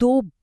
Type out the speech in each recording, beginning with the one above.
2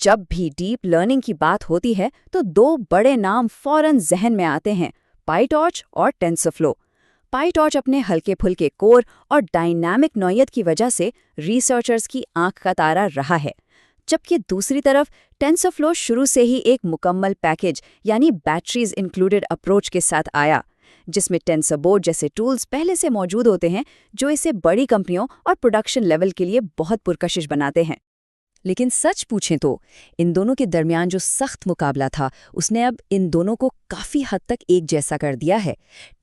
جب بھی deep learning کی بات ہوتی ہے تو دو بڑے نام فوراً ذہن میں آتے ہیں، پائی ٹارچ اور ٹینسرفلو۔ پائی ٹارچ اپنے ہلکے پھلکے کور اور ڈائنامک نوعیت کی وجہ سے ریسرچرز کی آنکھ کا تارا رہا ہے، جبکہ دوسری طرف ٹینسرفلو شروع سے ہی ایک مکمل پیکیج یعنی بیٹریز انکلوڈڈ اپروچ کے ساتھ آیا، جس میں ٹینسر بورڈ جیسے ٹولز پہلے سے موجود ہوتے ہیں جو اسے بڑی کمپنیوں اور پروڈکشن لیول کے لیے بہت پرکشش بناتے ہیں۔ لیکن سچ پوچھیں تو ان دونوں کے درمیان جو سخت مقابلہ تھا اس نے اب ان دونوں کو کافی حد تک ایک جیسا کر دیا ہے۔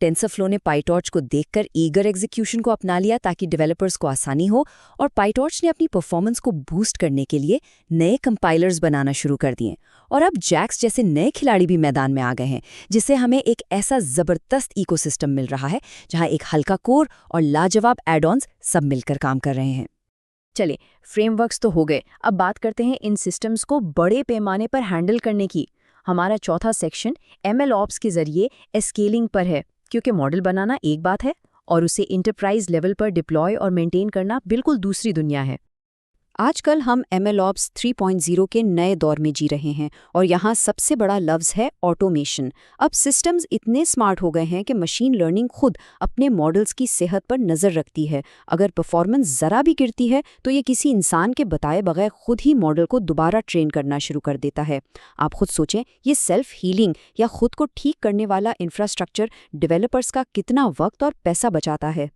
ٹینسرفلو نے پائی ٹارچ کو دیکھ کر ایگر ایگزیکیوشن کو اپنا لیا تاکہ ڈیولپرز کو آسانی ہو، اور پائی ٹارچ نے اپنی پرفارمنس کو بوسٹ کرنے کے لیے نئے کمپائلرز بنانا شروع کر دیے، اور اب جیکس جیسے نئے کھلاڑی بھی میدان میں آ گئے ہیں، جس سے ہمیں ایک ایسا زبردست ایکو سسٹم مل رہا ہے جہاں ایک ہلکا کور اور لاجواب ایڈ آنز سب مل کر کام کر رہے ہیں۔ چلے، فریم ورکس تو ہو گئے، اب بات کرتے ہیں ان سسٹمز کو بڑے پیمانے پر ہینڈل کرنے کی۔ ہمارا چوتھا سیکشن ایم ایل اوپس کے ذریعے اسکیلنگ پر ہے، کیونکہ ماڈل بنانا ایک بات ہے اور اسے انٹرپرائز لیول پر ڈپلوائے اور مینٹین کرنا بالکل دوسری دنیا ہے۔ آج کل ہم ایم ایل اوپس 3.0 کے نئے دور میں جی رہے ہیں، اور یہاں سب سے بڑا لفظ ہے آٹومیشن۔ اب سسٹمز اتنے سمارٹ ہو گئے ہیں کہ مشین لرننگ خود اپنے ماڈلز کی صحت پر نظر رکھتی ہے۔ اگر پرفارمنس ذرا بھی گرتی ہے تو یہ کسی انسان کے بتائے بغیر خود ہی ماڈل کو دوبارہ ٹرین کرنا شروع کر دیتا ہے۔ آپ خود سوچیں، یہ سیلف ہیلنگ یا خود کو ٹھیک کرنے والا انفراسٹرکچر ڈیولپرز کا کتنا وقت اور پیسہ بچاتا ہے۔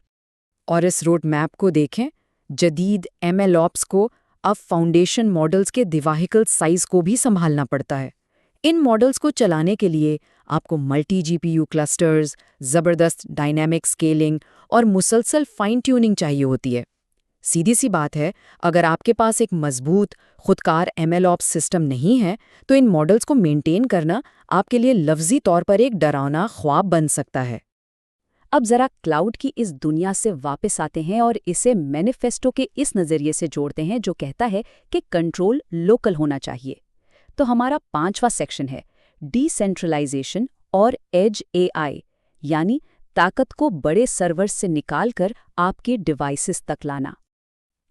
اور اس روڈ میپ کو دیکھیں، جدید ایم ایل اوپس کو اب فاؤنڈیشن ماڈلز کے دیواہیکل سائز کو بھی سنبھالنا پڑتا ہے۔ ان ماڈلز کو چلانے کے لیے آپ کو ملٹی جی پی یو کلسٹرز، زبردست ڈائنامک اسکیلنگ اور مسلسل فائن ٹیوننگ چاہیے ہوتی ہے۔ سیدھی سی بات ہے، اگر آپ کے پاس ایک مضبوط خودکار ایم ایل اوپس سسٹم نہیں ہے تو ان ماڈلز کو مینٹین کرنا آپ کے لیے لفظی طور پر ایک ڈراؤنا خواب بن سکتا ہے۔ اب ذرا کلاؤڈ کی اس دنیا سے واپس آتے ہیں اور اسے مینیفیسٹو کے اس نظریے سے جوڑتے ہیں جو کہتا ہے کہ کنٹرول لوکل ہونا چاہیے۔ تو ہمارا 5واں سیکشن ہے ڈی سینٹرلائزیشن اور ایج اے آئی، یعنی طاقت کو بڑے سرورز سے نکال کر آپ کے ڈیوائسز تک لانا۔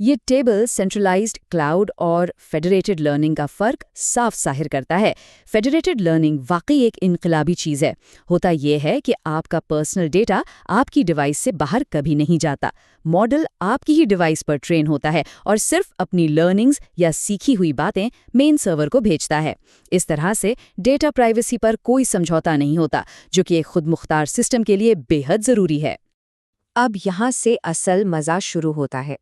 یہ ٹیبل سینٹرلائزڈ کلاؤڈ اور فیڈریٹڈ لرننگ کا فرق صاف ظاہر کرتا ہے۔ فیڈریٹڈ لرننگ واقعی ایک انقلابی چیز ہے۔ ہوتا یہ ہے کہ آپ کا پرسنل ڈیٹا آپ کی ڈیوائس سے باہر کبھی نہیں جاتا۔ ماڈل آپ کی ہی ڈیوائس پر ٹرین ہوتا ہے اور صرف اپنی لرننگز یا سیکھی ہوئی باتیں مین سرور کو بھیجتا ہے۔ اس طرح سے ڈیٹا پرائیویسی پر کوئی سمجھوتا نہیں ہوتا، جو کہ ایک خود مختار سسٹم کے لیے بے حد ضروری ہے۔ اب یہاں سے اصل مزہ شروع ہوتا ہے۔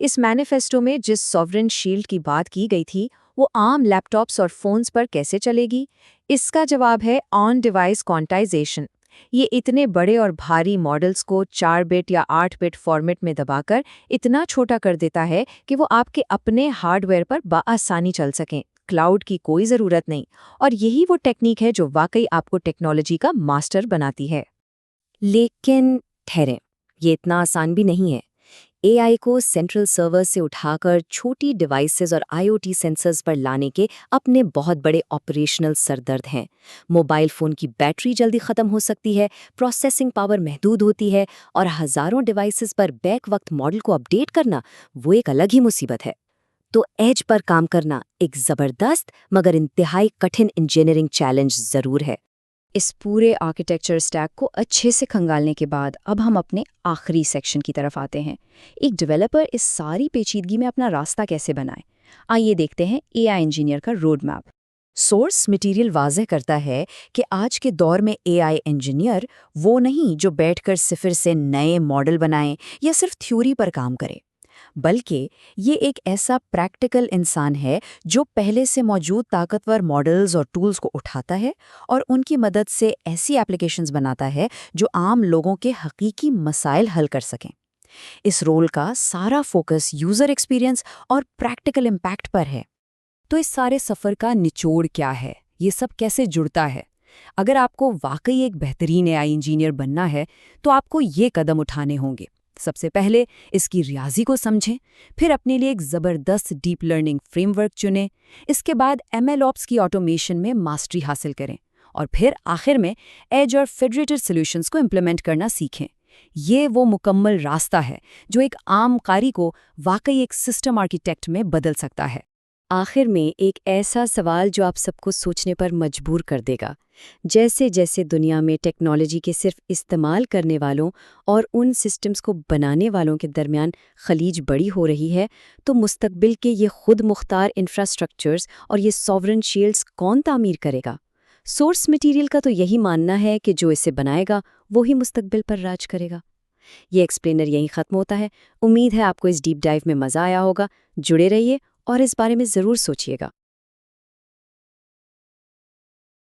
اس مینیفیسٹو میں جس سوورن شیلڈ کی بات کی گئی تھی وہ عام لیپ ٹاپس اور فونز پر کیسے چلے گی؟ اس کا جواب ہے آن ڈیوائس کوانٹائزیشن۔ یہ اتنے بڑے اور بھاری ماڈلز کو 4 بٹ یا 8 بٹ فارمیٹ میں دبا کر اتنا چھوٹا کر دیتا ہے کہ وہ آپ کے اپنے ہارڈ ویئر پر بآسانی چل سکیں۔ کلاؤڈ کی کوئی ضرورت نہیں، اور یہی وہ ٹیکنیک ہے جو واقعی آپ کو ٹیکنالوجی کا ماسٹر بناتی ہے۔ لیکن ٹھہریں، یہ اتنا آسان بھی نہیں ہے۔ اے آئی کو سینٹرل سرور سے اٹھا کر چھوٹی ڈیوائسز اور آئی او ٹی سینسرز پر لانے کے اپنے بہت بڑے آپریشنل سردرد ہیں۔ موبائل فون کی بیٹری جلدی ختم ہو سکتی ہے، پروسیسنگ پاور محدود ہوتی ہے، اور ہزاروں ڈیوائسز پر بیک وقت ماڈل کو اپڈیٹ کرنا وہ ایک الگ ہی مصیبت ہے۔ تو ایج پر کام کرنا ایک زبردست مگر انتہائی کٹھن انجینئرنگ چیلنج ضرور ہے۔ اس پورے آرکیٹیکچر سٹیک کو اچھے سے کھنگالنے کے بعد اب ہم اپنے آخری سیکشن کی طرف آتے ہیں۔ ایک ڈیولپر اس ساری پیچیدگی میں اپنا راستہ کیسے بنائے؟ آئیے دیکھتے ہیں اے آئی انجینئر کا روڈ میپ۔ سورس مٹیریل واضح کرتا ہے کہ آج کے دور میں اے آئی انجینئر وہ نہیں جو بیٹھ کر صفر سے نئے ماڈل بنائیں یا صرف تھیوری پر کام کرے، بلکہ یہ ایک ایسا پریکٹیکل انسان ہے جو پہلے سے موجود طاقتور ماڈلز اور ٹولز کو اٹھاتا ہے اور ان کی مدد سے ایسی ایپلیکیشنز بناتا ہے جو عام لوگوں کے حقیقی مسائل حل کر سکیں۔ اس رول کا سارا فوکس یوزر ایکسپیرینس اور پریکٹیکل امپیکٹ پر ہے۔ تو اس سارے سفر کا نچوڑ کیا ہے؟ یہ سب کیسے جڑتا ہے؟ اگر آپ کو واقعی ایک بہترین اے آئی انجینئر بننا ہے تو آپ کو یہ قدم اٹھانے ہوں گے۔ سب سے پہلے اس کی ریاضی کو سمجھیں، پھر اپنے لیے ایک زبردست ڈیپ لرننگ فریم ورک چنیں، اس کے بعد ایم ایل اوپس کی آٹومیشن میں ماسٹری حاصل کریں، اور پھر آخر میں ایج اور فیڈریٹڈ سولوشنز کو امپلیمنٹ کرنا سیکھیں۔ یہ وہ مکمل راستہ ہے جو ایک عام قاری کو واقعی ایک سسٹم آرکیٹیکٹ میں بدل سکتا ہے۔ آخر میں ایک ایسا سوال جو آپ سب کو سوچنے پر مجبور کر دے گا۔ جیسے جیسے دنیا میں ٹیکنالوجی کے صرف استعمال کرنے والوں اور ان سسٹمز کو بنانے والوں کے درمیان خلیج بڑی ہو رہی ہے، تو مستقبل کے یہ خود مختار انفراسٹرکچرز اور یہ سوورن شیلڈز کون تعمیر کرے گا؟ سورس مٹیریل کا تو یہی ماننا ہے کہ جو اسے بنائے گا وہی مستقبل پر راج کرے گا۔ یہ ایکسپلینر یہیں ختم ہوتا ہے۔ امید ہے آپ کو اس ڈیپ ڈائیو میں مزہ آیا ہوگا۔ جڑے رہیے اور اس بارے میں ضرور سوچیے گا۔